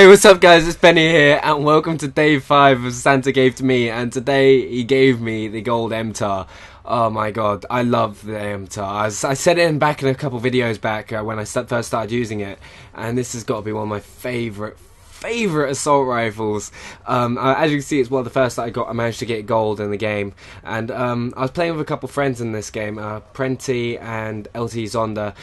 Hey, what's up guys, it's Benny here and welcome to day 5 of Santa Gave to Me, and today he gave me the gold MTAR. Oh my god, I love the MTAR. I said it back in a couple videos back when I first started using it, and this has got to be one of my favourite assault rifles. As you can see, it's one of the first that I got. I managed to get gold in the game, and I was playing with a couple friends in this game, Prenti and LT Zonda,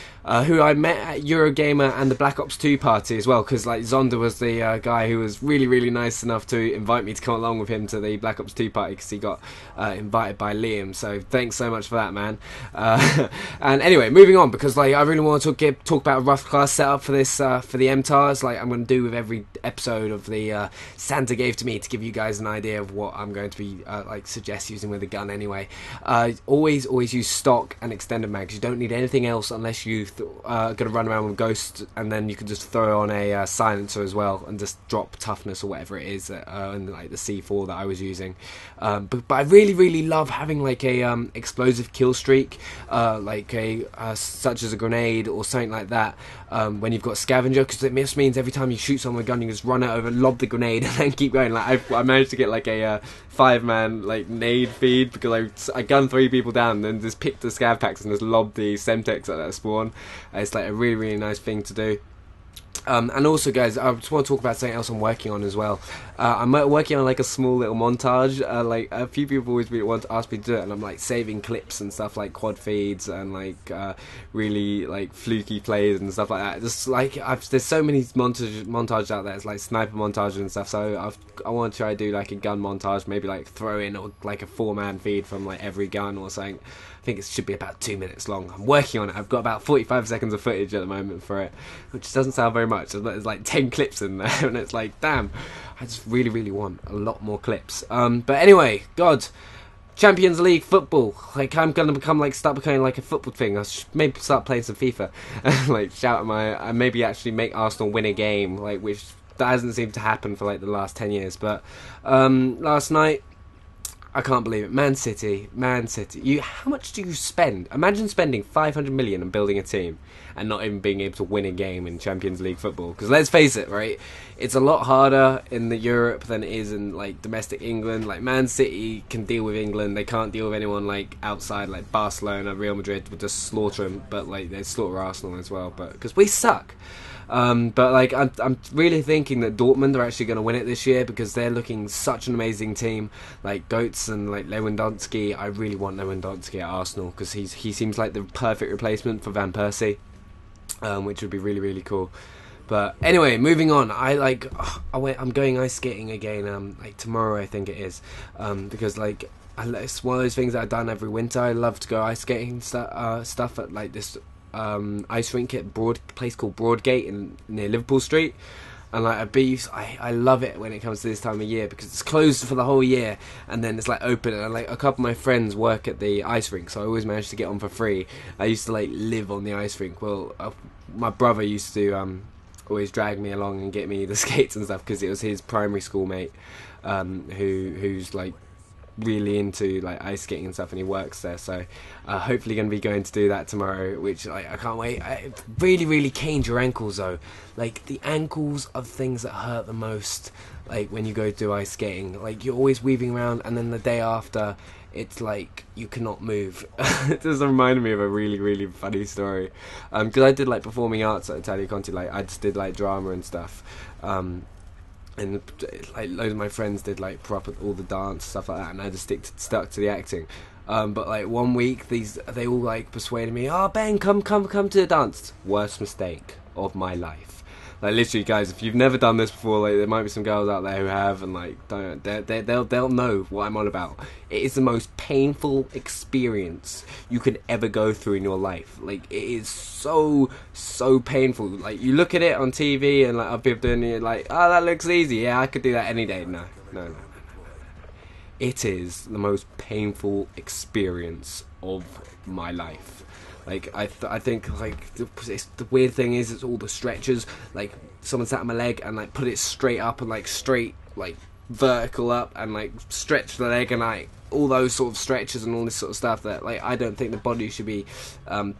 who I met at Eurogamer and the Black Ops 2 party as well, because like Zonda was the guy who was really nice enough to invite me to come along with him to the Black Ops 2 party, because he got invited by Liam, so thanks so much for that, man. And anyway, moving on, because like I really want to talk about a rough class setup for this for the MTARs, like I'm going to do with every episode of the Santa Gave to Me, to give you guys an idea of what I'm going to be suggest using with a gun anyway. Always use stock and extended mags. You don't need anything else unless you going to run around with Ghost, and then you can just throw on a silencer as well and just drop toughness or whatever it is, and like the C4 that I was using. But I really love having like a explosive kill streak, like such as a grenade or something like that, when you've got scavenger, because it just means every time you shoot someone with a gun, you just run it over, lob the grenade, and then keep going. Like I managed to get like a 5-man like nade feed, because I gunned 3 people down and then just picked the scav packs and just lobbed the Semtex at that spawn. It's like a really nice thing to do. And also guys, I just want to talk about something else I'm working on as well. I'm working on like a small little montage. Like a few people always ask me to do it, and I'm like saving clips and stuff, like quad feeds and like really like fluky plays and stuff like that. Just like there's so many montages out there. It's like sniper montages and stuff. So I want to try to do like a gun montage, maybe like throw in or like a 4-man feed from like every gun or something. I think it should be about 2 minutes long. I'm working on it. I've got about 45 seconds of footage at the moment for it, which doesn't sound very much. There's like 10 clips in there, and it's like, damn, I just really want a lot more clips. But anyway, God, Champions League football. Like I'm gonna start becoming like a football thing. I should maybe start playing some FIFA, like shout at maybe actually make Arsenal win a game, like which that hasn't seemed to happen for like the last 10 years. But last night, I can't believe it. Man City. How much do you spend? Imagine spending 500 million on building a team and not even being able to win a game in Champions League football. Because let's face it, right? It's a lot harder in the Europe than it is in like domestic England. Like Man City can deal with England. They can't deal with anyone like outside, like Barcelona, Real Madrid would just slaughter them. But like they slaughter Arsenal as well. But because we suck. But like I'm really thinking that Dortmund are actually going to win it this year, because they're looking such an amazing team, like Goetz and like Lewandowski. I really want Lewandowski at Arsenal, because he seems like the perfect replacement for Van Persie, which would be really cool. But anyway, moving on. I'm going ice skating again, like tomorrow I think it is, because like it's one of those things that I've done every winter. I love to go ice skating stuff at like this ice rink at place called Broadgate near Liverpool Street, and like I love it when it comes to this time of year, because it's closed for the whole year and then it's like open, and like a couple of my friends work at the ice rink, so I always manage to get on for free. I used to like live on the ice rink. Well, my brother used to always drag me along and get me the skates and stuff, because it was his primary school mate who's like really into like ice skating and stuff, and he works there, so hopefully going to be going to do that tomorrow, which like I can't wait. It really canes your ankles though. Like the ankles are things that hurt the most, like when you go do ice skating. Like you're always weaving around, and then the day after it's like you cannot move. It just reminded me of a really funny story, because I did like performing arts at Italia Conti. Like I just did like drama and stuff, and like loads of my friends did like proper all the dance stuff like that, and I just stuck to the acting. But like one week they all like persuaded me, oh Ben, come to the dance. Worst mistake of my life. Like literally guys, if you've never done this before, like there might be some girls out there who have, and like they'll know what I'm on about. It is the most painful experience you could ever go through in your life. Like it is so painful. Like you look at it on TV and like other people doing it, like, oh that looks easy, yeah I could do that any day. No. It is the most painful experience of my life. Like I think like the weird thing is, it's all the stretches. Like someone sat on my leg and like put it straight up and like straight like vertical up and like stretch the leg, and like all those sort of stretches and all this sort of stuff that like I don't think the body should be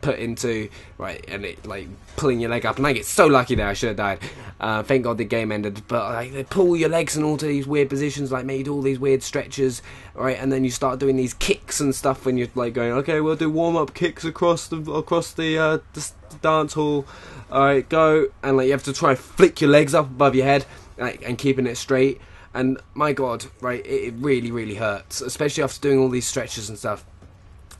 put into, right? And it like pulling your leg up, and I get so lucky there. I should have died. Thank God the game ended. But like they pull your legs in all to these weird positions, like made all these weird stretches, right? And then you start doing these kicks and stuff when you're like going, okay, we'll do warm-up kicks across the dance hall. All right, go, and like you have to try and flick your legs up above your head, like, and keeping it straight. And my God, right, it really, really hurts, especially after doing all these stretches and stuff.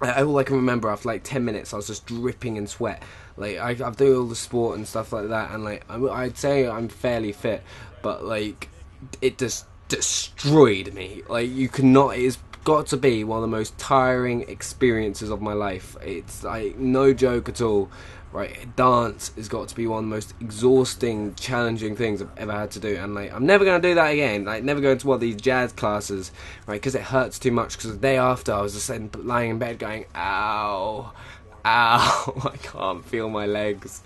All I can remember after like 10 minutes, I was just dripping in sweat. Like I do all the sport and stuff like that, and like I'd say I'm fairly fit, but like it just destroyed me. Like you cannot. It's got to be one of the most tiring experiences of my life. It's like no joke at all. Right, dance has got to be one of the most exhausting, challenging things I've ever had to do, and like I'm never going to do that again. Like never going to one of these jazz classes, right? Because it hurts too much. Because the day after, I was just lying in bed going, "Ow, ow!" I can't feel my legs.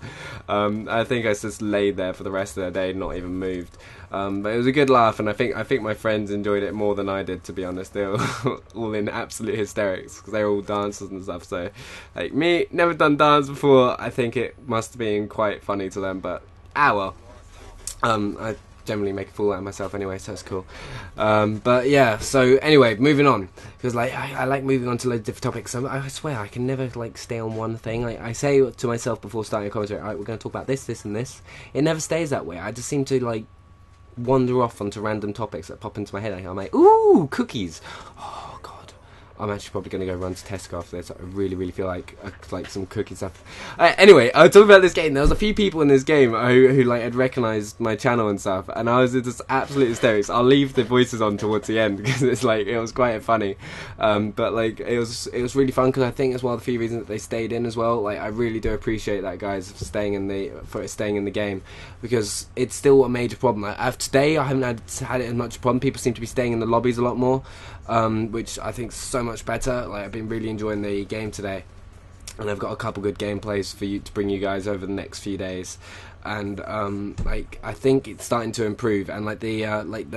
I think I just laid there for the rest of the day, not even moved. But it was a good laugh, and I think my friends enjoyed it more than I did, to be honest. They were all in absolute hysterics because they're all dancers and stuff. So, like me, never done dance before. I think it must have been quite funny to them. But well, I generally make a fool out of myself anyway, so it's cool. But yeah, so anyway, moving on, because like I like moving on to loads of different topics. I swear I can never like stay on one thing. I say to myself before starting a commentary, all right, we're going to talk about this, this, and this. It never stays that way. I just seem to like wander off onto random topics that pop into my head. I'm like, ooh, cookies. Oh God, I'm actually probably going to go run to Tesco after this. I really, really feel like some cookie stuff. Anyway, I was talking about this game. There was a few people in this game who like had recognised my channel and stuff, and I was just absolute hysterics. I'll leave the voices on towards the end because it's like it was quite funny. But like it was really fun because I think it's one of the few reasons that they stayed in as well. Like I really do appreciate that, guys, for staying in the game, because it's still a major problem. Like, today I haven't had it as much problem. People seem to be staying in the lobbies a lot more, which I think is so much better. Like I've been really enjoying the game today, and I've got a couple good gameplays for you to bring you guys over the next few days. And like I think it's starting to improve, and like the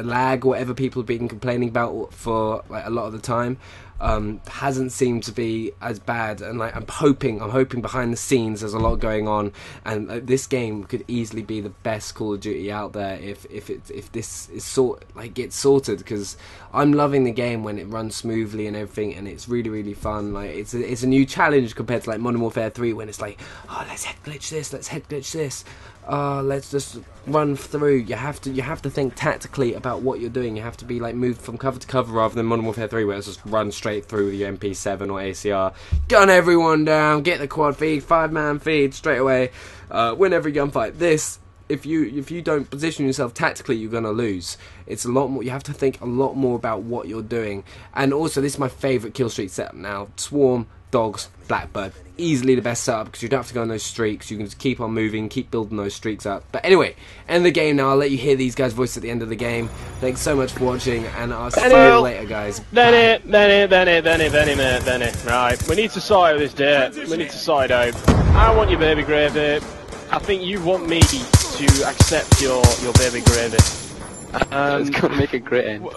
lag, whatever people have been complaining about for like a lot of the time, hasn't seemed to be as bad. And like I'm hoping behind the scenes there's a lot going on, and this game could easily be the best Call of Duty out there if this is gets sorted, because I'm loving the game when it runs smoothly and everything, and it's really, really fun. Like it's a new challenge compared to like Modern Warfare 3, when it's like, oh, let's head glitch this, let's just run through. You have to think tactically about what you're doing. You have to be like moved from cover to cover, rather than Modern Warfare 3 where it's just run straight through the MP7 or ACR, gun everyone down, get the quad feed, 5-man feed straight away, win every gunfight. This, if you don't position yourself tactically, you're gonna lose. It's a lot more. You have to think a lot more about what you're doing. And also, this is my favourite kill streak setup now: Swarm, Dogs, Blackbird. Easily the best setup, because you don't have to go on those streaks. You can just keep on moving, keep building those streaks up. But anyway, end the game now. I'll let you hear these guys' voices at the end of the game. Thanks so much for watching, and I'll see you later, guys. Benny. Right, we need to sort out this date. We need to sort it out. I want your baby gravy. I think you want me to accept your baby gravy. It's gonna make a great end.